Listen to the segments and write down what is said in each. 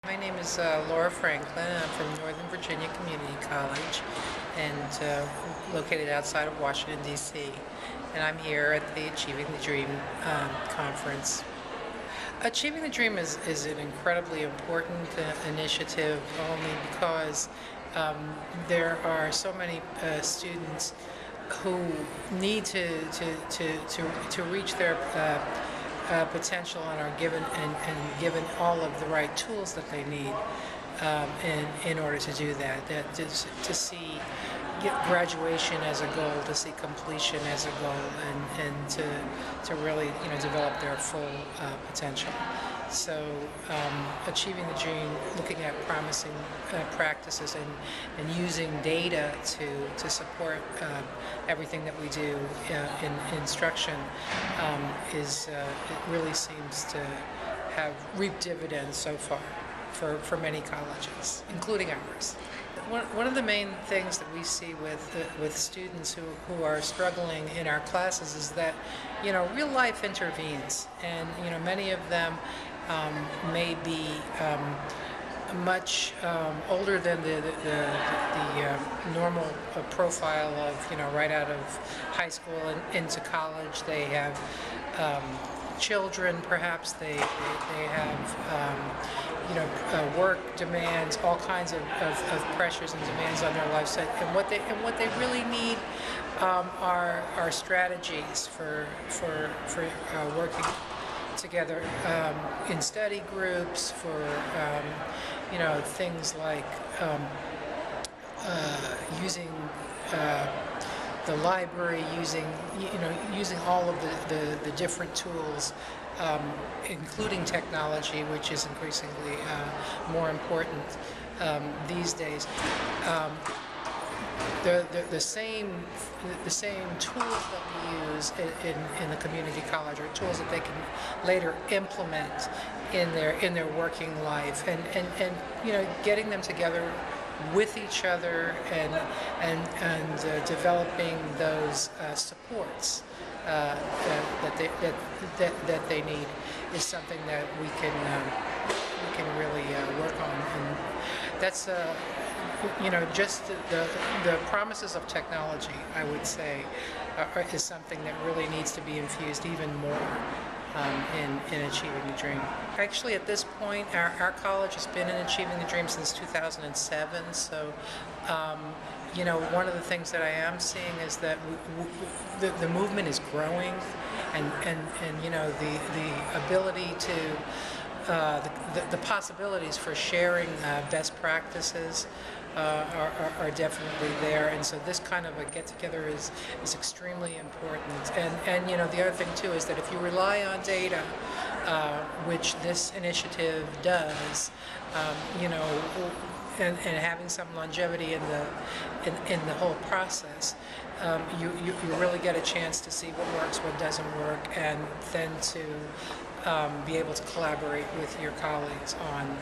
My name is Laura Franklin. I'm from Northern Virginia Community College and located outside of Washington, D.C. And I'm here at the Achieving the Dream conference. Achieving the Dream is an incredibly important initiative only because there are so many students who need to reach their potential and are given all of the right tools that they need in order to do that. To see graduation as a goal, to see completion as a goal, and to really develop their full potential. So achieving the dream, looking at promising practices and using data to support everything that we do in instruction it really seems to have reaped dividends so far for many colleges, including ours. One of the main things that we see with students who are struggling in our classes is that real life intervenes, and many of them may be much older than the normal profile of right out of high school and into college. They have children, perhaps they have work demands, all kinds of pressures and demands on their lives, and what they really need are strategies for working together in study groups, for things like using the library, using all of the different tools, including technology, which is increasingly more important these days. The same tools that we use in the community college are tools that they can later implement in their working life, and getting them together with each other and developing those supports that they need is something that we can really work on, and that's just the promises of technology, I would say, is something that really needs to be infused even more in Achieving the Dream. Actually, at this point, our college has been in Achieving the Dream since 2007, so one of the things that I am seeing is that the movement is growing, and the ability to the possibilities for sharing best practices are definitely there, and so this kind of a get-together is extremely important. And the other thing too is that if you rely on data, which this initiative does, and having some longevity in the whole process, you really get a chance to see what works, what doesn't work, and then to be able to collaborate with your colleagues on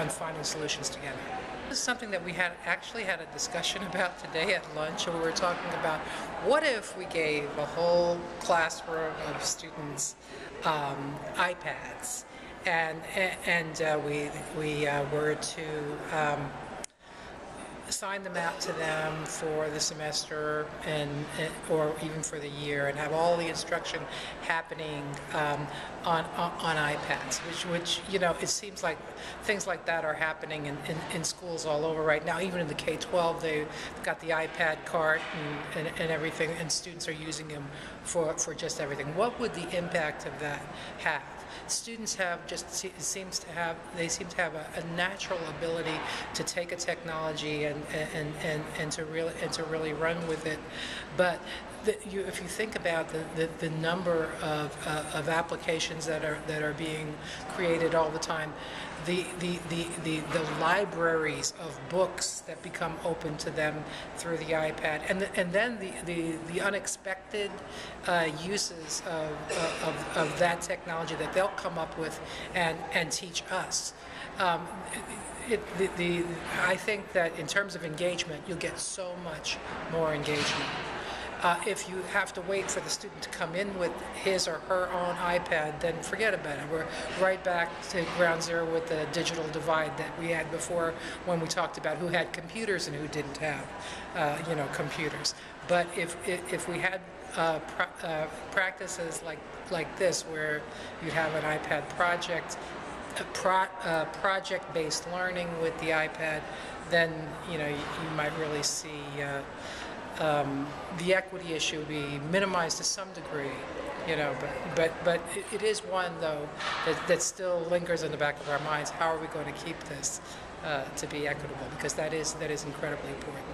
finding solutions together. This is something that we actually had a discussion about today at lunch, and we were talking about what if we gave a whole classroom of students iPads, and we were to assign them out to them for the semester or even for the year, and have all the instruction happening on iPads, which it seems like things like that are happening in schools all over right now. Even in the K-12, they've got the iPad cart and everything, and students are using them for just everything. What would the impact of that have? Students seem to have a natural ability to take a technology and to really run with it, but if you think about the number of applications that are being created all the time, the libraries of books that become open to them through the iPad, and then the unexpected uses of that technology that they'll come up with and teach us. I think that in terms of engagement, you'll get so much more engagement. If you have to wait for the student to come in with his or her own iPad, then forget about it. We're right back to ground zero with the digital divide that we had before when we talked about who had computers and who didn't have, computers. But if we had practices like this, where you'd have an iPad project, project-based learning with the iPad, then you might really see the equity issue be minimized to some degree. But it is one, though, that still lingers in the back of our minds. How are we going to keep this to be equitable? Because that is incredibly important.